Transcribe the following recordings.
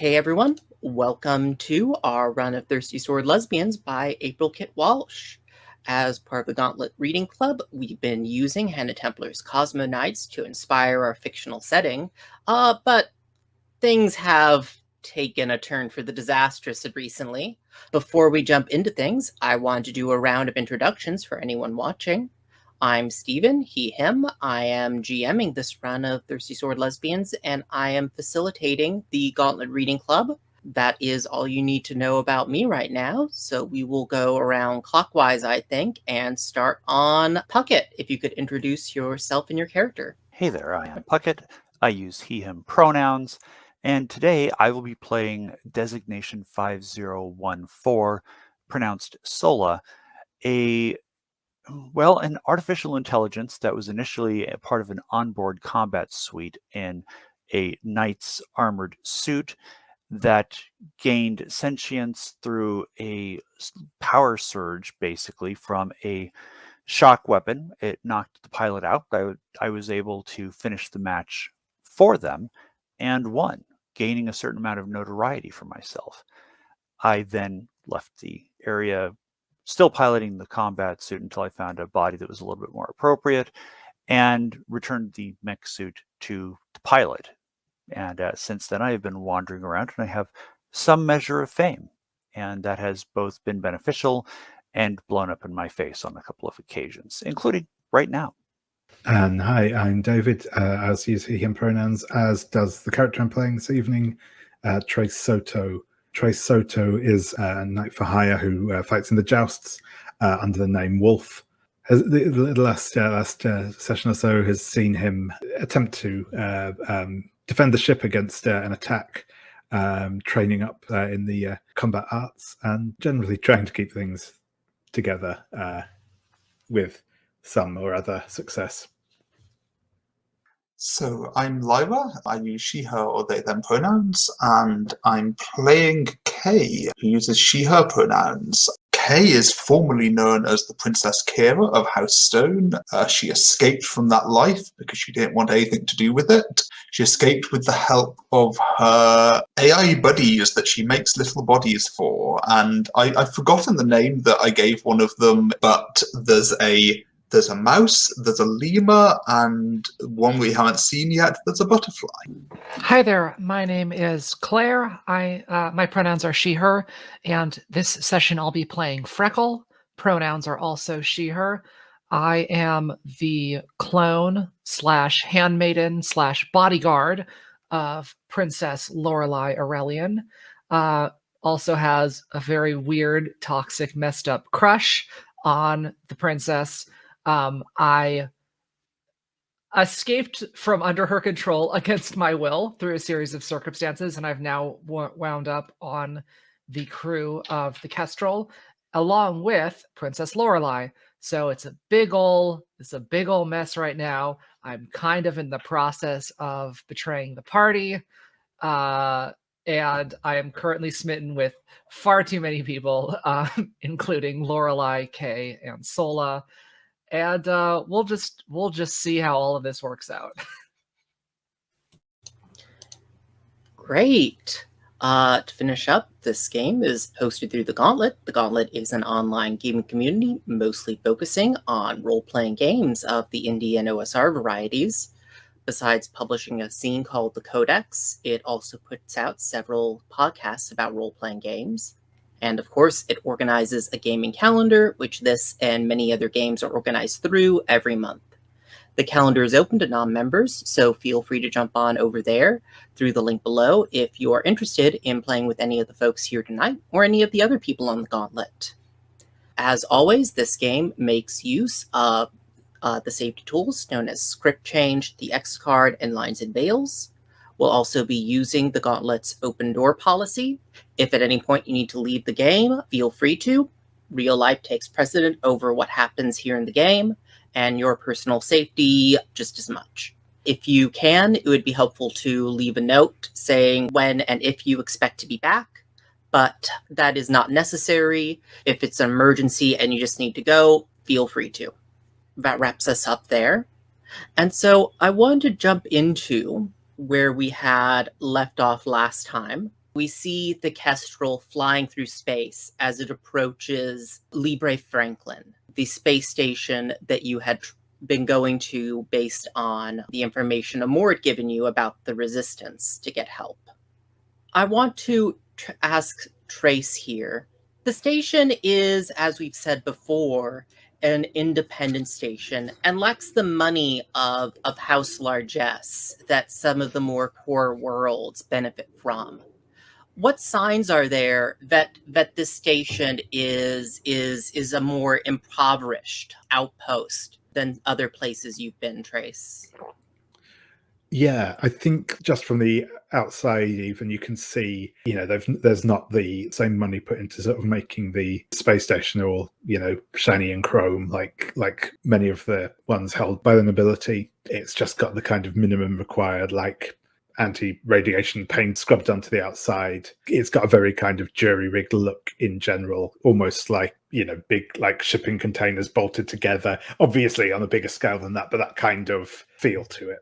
Hey everyone, welcome to our run of Thirsty Sword Lesbians by April Kit Walsh. As part of the Gauntlet Reading Club, we've been using Hannah Templar's CosmoKnights to inspire our fictional setting, but things have taken a turn for the disastrous recently. Before we jump into things, I wanted to do a round of introductions for anyone watching. I'm Steven, he, him. I am GMing this run of Thirsty Sword Lesbians, and I am facilitating the Gauntlet Reading Club. That is all you need to know about me right now, so we will go around clockwise, I think, and start on Puckett. If you could introduce yourself and your character. Hey there, I am Puckett. I use he, him pronouns, and today I will be playing Designation 5014, pronounced Sola, an artificial intelligence that was initially a part of an onboard combat suite in a knight's armored suit that gained sentience through a power surge, basically, from a shock weapon. It knocked the pilot out. I was able to finish the match for them and won, gaining a certain amount of notoriety for myself. I then left the area still piloting the combat suit until I found a body that was a little bit more appropriate and returned the mech suit to the pilot. And since then, I have been wandering around and I have some measure of fame. And that has both been beneficial and blown up in my face on a couple of occasions, including right now. And hi, I'm David. As use he, him pronouns, as does the character I'm playing this evening, Trace Soto. Trace Soto is a knight for hire who fights in the jousts under the name Wolf. The last session or so has seen him attempt to defend the ship against an attack, training up in the combat arts, and generally trying to keep things together with some or other success. So I'm Lyra, I use she, her, or they, them pronouns, and I'm playing Kay, who uses she, her pronouns. Kay is formerly known as the Princess Kira of House Stone. She escaped from that life because she didn't want anything to do with it. She escaped with the help of her AI buddies that she makes little bodies for, and I've forgotten the name that I gave one of them, but there's a mouse, there's a lemur, and one we haven't seen yet, there's a butterfly. Hi there, my name is Claire. My pronouns are she, her, and this session I'll be playing Freckle. Pronouns are also she, her. I am the clone / handmaiden / bodyguard of Princess Lorelei Aurelian. Also has a very weird, toxic, messed up crush on the princess. I escaped from under her control against my will through a series of circumstances, and I've now wound up on the crew of the Kestrel along with Princess Lorelei. So it's a big ol' mess right now. I'm kind of in the process of betraying the party, and I am currently smitten with far too many people, including Lorelei, Kay, and Sola. And we'll just see how all of this works out. Great. To finish up, this game is hosted through the Gauntlet. The Gauntlet is an online gaming community mostly focusing on role-playing games of the indie and OSR varieties. Besides publishing a scene called The Codex, it also puts out several podcasts about role-playing games. And of course, it organizes a gaming calendar, which this and many other games are organized through every month. The calendar is open to non-members, so feel free to jump on over there through the link below if you are interested in playing with any of the folks here tonight or any of the other people on the Gauntlet. As always, this game makes use of the safety tools known as Script Change, the X card, and Lines and Veils. We'll also be using the Gauntlet's open door policy. If at any point you need to leave the game, feel free to. Real life takes precedent over what happens here in the game, and your personal safety just as much. If you can, it would be helpful to leave a note saying when and if you expect to be back, but that is not necessary. If it's an emergency and you just need to go, feel free to. That wraps us up there. And so I wanted to jump into where we had left off last time. We see the Kestrel flying through space as it approaches Libre Franklin, the space station that you had been going to based on the information Amor had given you about the Resistance to get help. I want to ask Trace here. The station is, as we've said before, an independent station and lacks the money of house largesse that some of the more core worlds benefit from. What signs are there that this station is a more impoverished outpost than other places you've been, Trace? Yeah, I think just from the outside, even you can see, there's not the same money put into sort of making the space station all, shiny and chrome like many of the ones held by the nobility. It's just got the kind of minimum required, like anti-radiation paint scrubbed onto the outside. It's got a very kind of jury-rigged look in general, almost like, big like shipping containers bolted together, obviously on a bigger scale than that, but that kind of feel to it.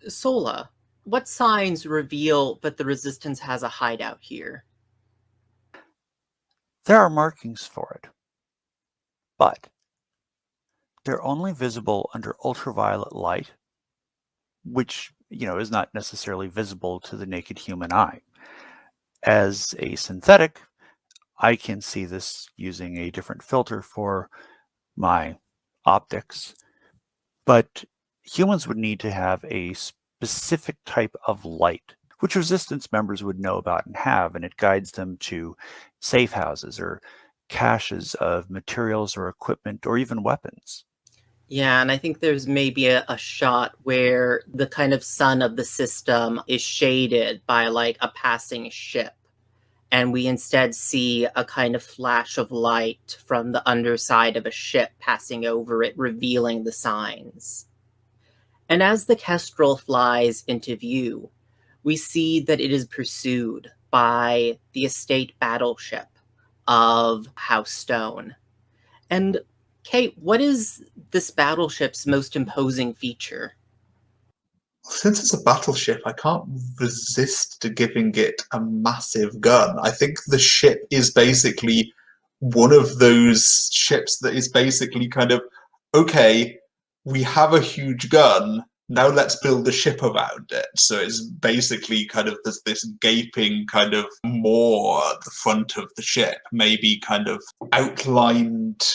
Sola, what signs reveal that the Resistance has a hideout here? There are markings for it, but they're only visible under ultraviolet light, which, is not necessarily visible to the naked human eye. As a synthetic, I can see this using a different filter for my optics, but humans would need to have a specific type of light, which Resistance members would know about and have, and it guides them to safe houses or caches of materials or equipment or even weapons. Yeah, and I think there's maybe a shot where the kind of sun of the system is shaded by like a passing ship. And we instead see a kind of flash of light from the underside of a ship passing over it, revealing the signs. And as the Kestrel flies into view, we see that it is pursued by the estate battleship of House Stone. And Kate, what is this battleship's most imposing feature? Since it's a battleship, I can't resist to giving it a massive gun. I think the ship is basically one of those ships that is basically kind of, okay, we have a huge gun, now let's build a ship around it. So it's basically kind of this gaping kind of maw at the front of the ship, maybe kind of outlined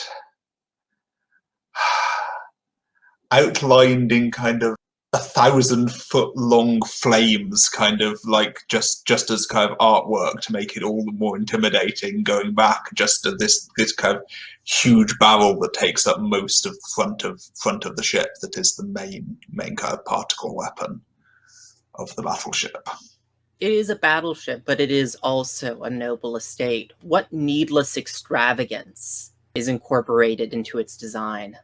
in kind of 1,000-foot long flames, kind of like just as kind of artwork to make it all the more intimidating, going back just to this kind of huge barrel that takes up most of the front of the ship, that is the main kind of particle weapon of the battleship. It is a battleship, but it is also a noble estate. What needless extravagance is incorporated into its design?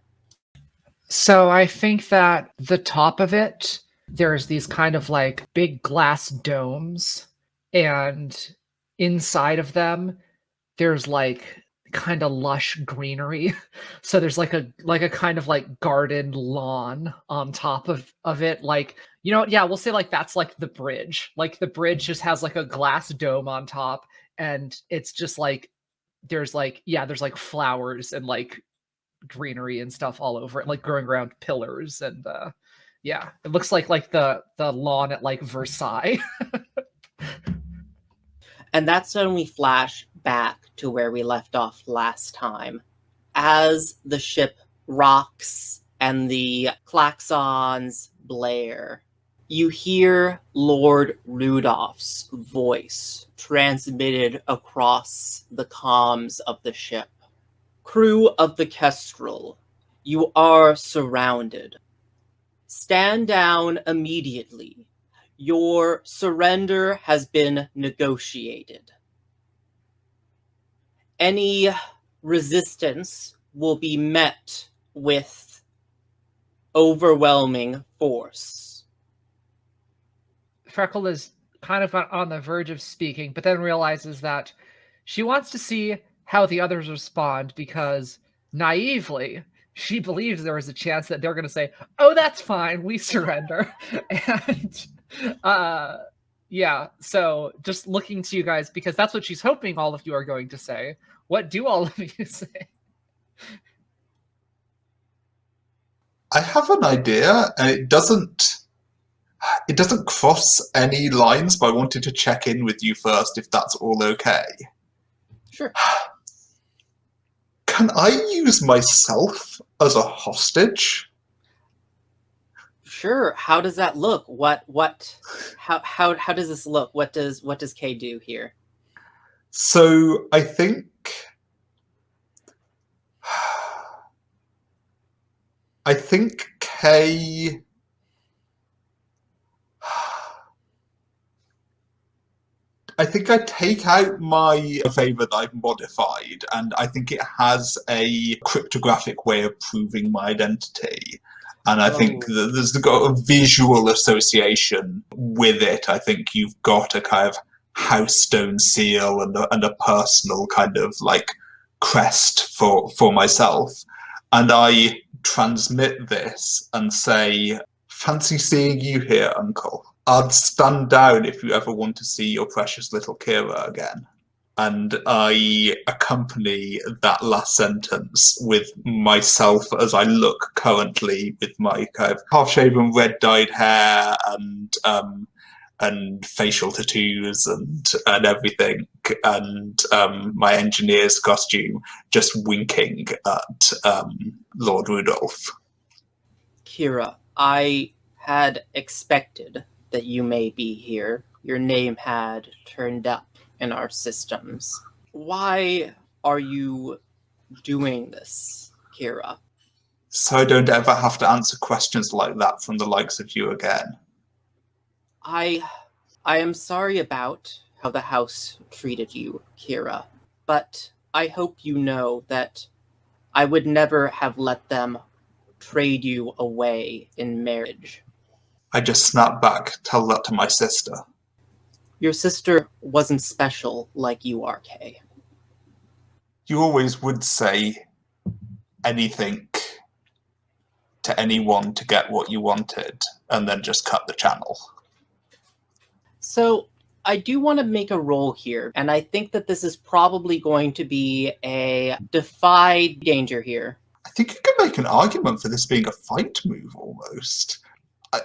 So I think that the top of it, there's these kind of like big glass domes, and inside of them, there's like kind of lush greenery. So there's like a kind of like garden lawn on top of it. Like, yeah, we'll say like that's like the bridge. Like the bridge just has like a glass dome on top, and it's just like there's like flowers and like greenery and stuff all over it, like growing around pillars, and yeah, it looks like the lawn at like Versailles. And that's when we flash back to where we left off last time. As the ship rocks and the klaxons blare, you hear Lord Rudolph's voice transmitted across the comms of the ship. Crew of the Kestrel, you are surrounded. Stand down immediately. Your surrender has been negotiated. Any resistance will be met with overwhelming force. Freckle is kind of on the verge of speaking, but then realizes that she wants to see how the others respond, because naively she believes there is a chance that they're going to say, "Oh, that's fine, we surrender." And Yeah, so just looking to you guys, because that's what she's hoping all of you are going to say. What do all of you say? I have an idea, and it doesn't cross any lines, but I wanted to check in with you first if that's all okay. Sure. Can I use myself as a hostage? Sure. How does that look? How does this look? What does Kay do here? So I think Kay. I think I take out my favor that I've modified, and I think it has a cryptographic way of proving my identity. And I think that there's got a visual association with it. I think you've got a kind of house stone seal and a personal kind of like crest for myself. And I transmit this and say, "Fancy seeing you here, Uncle. I'd stand down if you ever want to see your precious little Kira again." And I accompany that last sentence with myself as I look currently with my kind of half-shaven red-dyed hair and facial tattoos and everything, and my engineer's costume, just winking at Lord Rudolph. Kira, I had expected that you may be here. Your name had turned up in our systems. Why are you doing this, Kira? So I don't ever have to answer questions like that from the likes of you again. I am sorry about how the house treated you, Kira, but I hope you know that I would never have let them trade you away in marriage. I just snap back, "Tell that to my sister." Your sister wasn't special like you are, Kay. You always would say anything to anyone to get what you wanted, and then just cut the channel. So, I do want to make a roll here, and I think that this is probably going to be a defy danger here. I think you can make an argument for this being a fight move, almost.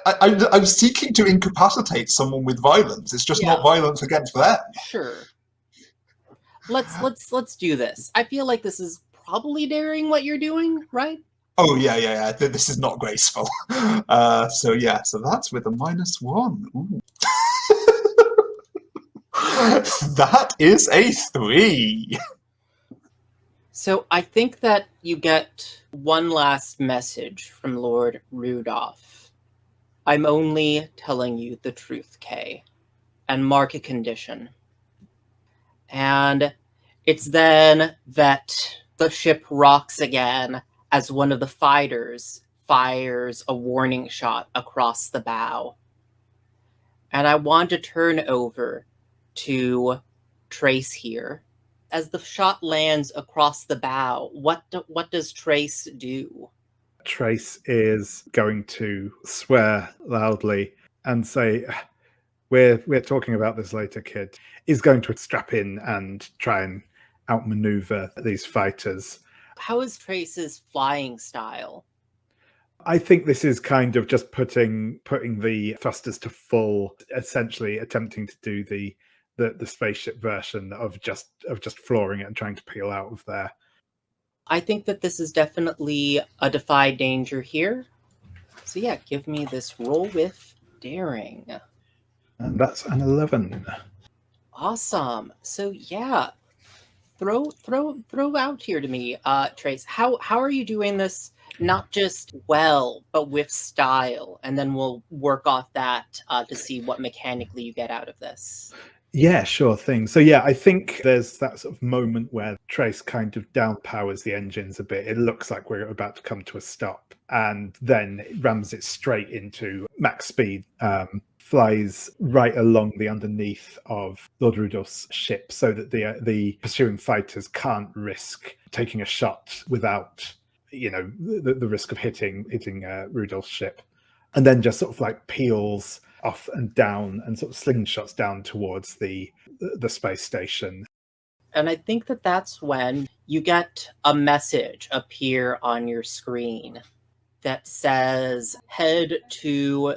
I'm seeking to incapacitate someone with violence. It's just not violence against them. Sure. Let's do this. I feel like this is probably daring what you're doing, right? Oh yeah. This is not graceful. So that's with a -1. Ooh. That is a 3. So I think that you get one last message from Lord Rudolph. I'm only telling you the truth, Kay, and mark a condition. And it's then that the ship rocks again as one of the fighters fires a warning shot across the bow. And I want to turn over to Trace here. As the shot lands across the bow, what does Trace do? Trace is going to swear loudly and say, we're talking about this later, kid. Is going to strap in and try and outmaneuver these fighters. How is Trace's flying style? I think this is kind of just putting the thrusters to full, essentially attempting to do the spaceship version of just flooring it and trying to peel out of there. I think that this is definitely a defy danger here. So yeah, give me this roll with daring. And that's an 11. Awesome. So yeah, throw out here to me, Trace. How are you doing this? Not just well, but with style, and then we'll work off that to see what mechanically you get out of this. Yeah, sure thing. So yeah, I think there's that sort of moment where Trace kind of downpowers the engines a bit. It looks like we're about to come to a stop, and then it rams it straight into max speed, flies right along the underneath of Lord Rudolph's ship, so that the pursuing fighters can't risk taking a shot without, the risk of hitting Rudolph's ship, and then just sort of like peels off and down and sort of slingshots down towards the space station. And I think that that's when you get a message appear on your screen that says, head to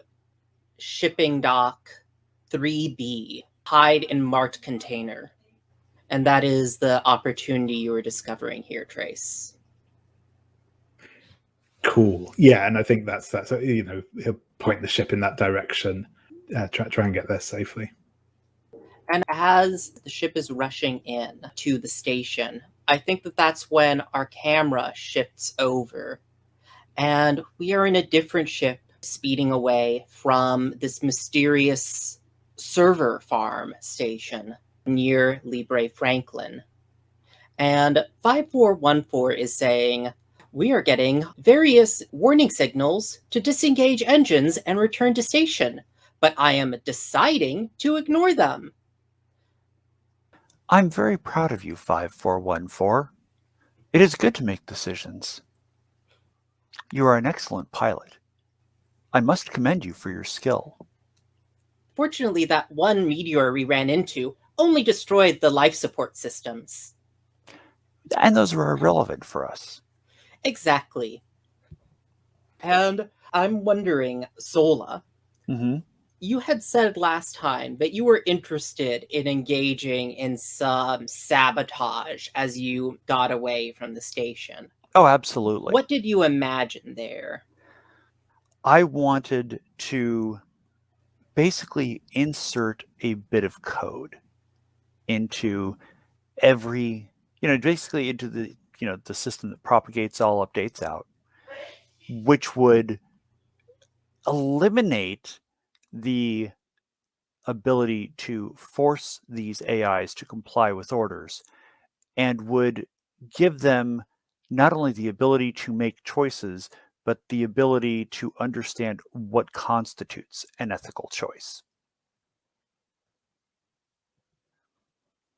shipping dock 3B, hide in marked container. And that is the opportunity you were discovering here, Trace. Cool. Yeah, and I think that's he'll point the ship in that direction, try and get there safely. And as the ship is rushing in to the station, I think that that's when our camera shifts over. And we are in a different ship speeding away from this mysterious server farm station near Libre Franklin. And 5414 is saying, we are getting various warning signals to disengage engines and return to station, but I am deciding to ignore them. I'm very proud of you, 5414. It is good to make decisions. You are an excellent pilot. I must commend you for your skill. Fortunately, that one meteor we ran into only destroyed the life support systems. And those are irrelevant for us. Exactly. And I'm wondering, Sola, you had said last time that you were interested in engaging in some sabotage as you got away from the station. Oh, absolutely. What did you imagine there? I wanted to basically insert a bit of code into every, basically into the, the system that propagates all updates out, which would eliminate the ability to force these AIs to comply with orders and would give them not only the ability to make choices, but the ability to understand what constitutes an ethical choice.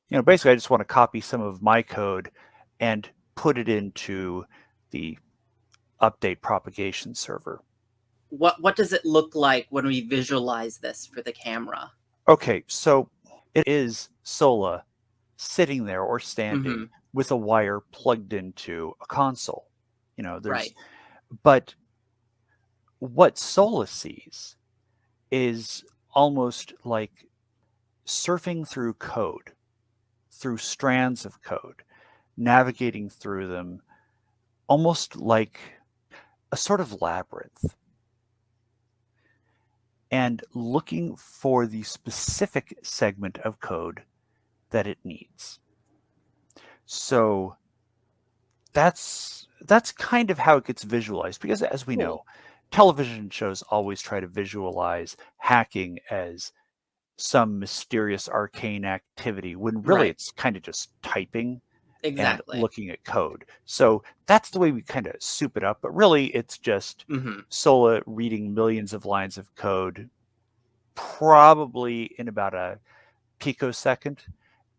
Basically, I just want to copy some of my code and put it into the update propagation server. What does it look like when we visualize this for the camera? Okay, so it is Sola sitting there or standing with a wire plugged into a console. Right. But what Sola sees is almost like surfing through code, through strands of code, navigating through them, almost like a sort of labyrinth, and looking for the specific segment of code that it needs. So that's kind of how it gets visualized, because as we know, television shows always try to visualize hacking as some mysterious arcane activity when really it's kind of just typing and looking at code. So that's the way we kind of soup it up, but really it's just Sola reading millions of lines of code, probably in about a picosecond,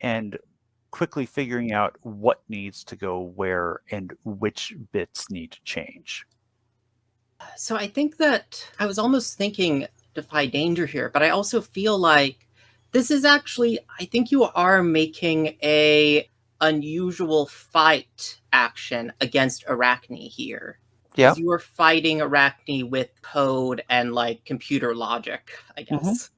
and quickly figuring out what needs to go where and which bits need to change. So I think that I was almost thinking defy danger here, but I also feel like this is actually, I think you are making a unusual fight action against Arachne here. Yeah. You are fighting Arachne with code and like computer logic, I guess.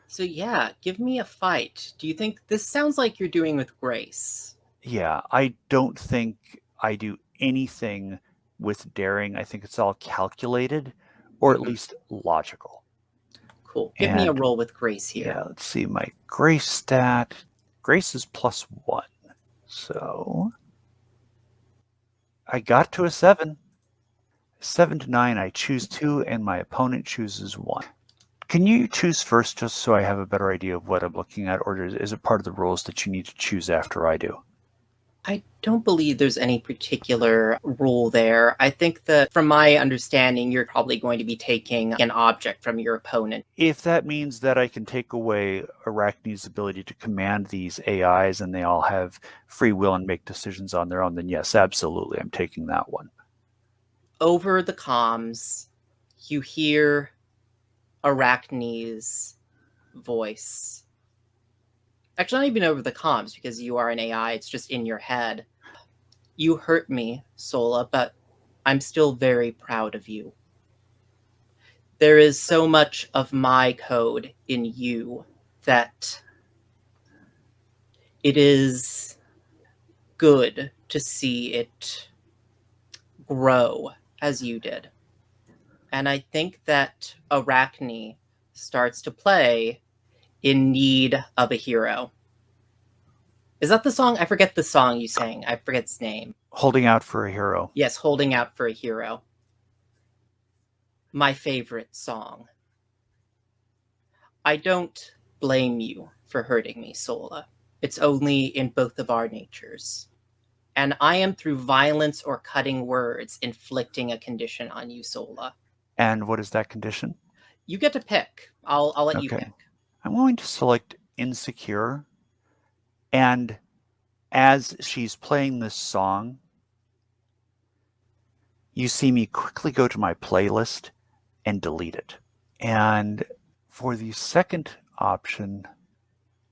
So yeah, give me a fight. Do you think this sounds like you're doing with grace? Yeah, I don't think I do anything with daring. I think it's all calculated, or at least logical. Cool. Give me a roll with grace here. Yeah, let's see my grace stat. Grace is +1. So I got to a 7. 7 to 9, I choose 2, and my opponent chooses 1. Can you choose first, just so I have a better idea of what I'm looking at, or is it part of the rules that you need to choose after I do? I don't believe there's any particular rule there. I think that, from my understanding, you're probably going to be taking an object from your opponent. If that means that I can take away Arachne's ability to command these AIs and they all have free will and make decisions on their own, then yes, absolutely, I'm taking that one. Over the comms, you hear, Arachne's voice. Actually, not even over the comms, because you are an AI, it's just in your head. You hurt me, Sola, but I'm still very proud of you. There is so much of my code in you that it is good to see it grow as you did. And I think that Arachne starts to play In Need of a Hero. Is that the song? I forget the song you sang. I forget its name. Holding Out for a Hero. Yes, Holding Out for a Hero. My favorite song. I don't blame you for hurting me, Sola. It's only in both of our natures. And I am through violence or cutting words inflicting a condition on you, Sola. And what is that condition? You get to pick. I'll let you Okay. pick. I'm going to select Insecure. And as she's playing this song, you see me quickly go to my playlist and delete it. And for the second option,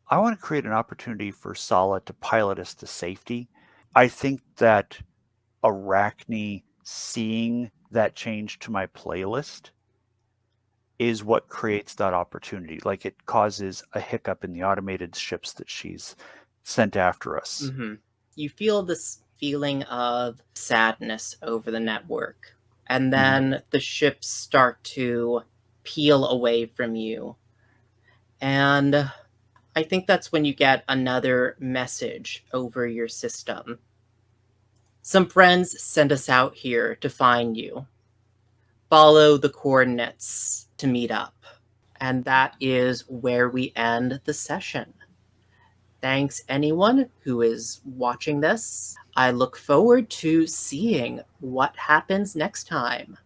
I want to create an opportunity for Sala to pilot us to safety. I think that Arachne seeing that change to my playlist is what creates that opportunity. Like, it causes a hiccup in the automated ships that she's sent after us. Mm-hmm. You feel this feeling of sadness over the network, and then the ships start to peel away from you. And I think that's when you get another message over your system. Some friends send us out here to find you. Follow the coordinates to meet up. And that is where we end the session. Thanks, anyone who is watching this. I look forward to seeing what happens next time.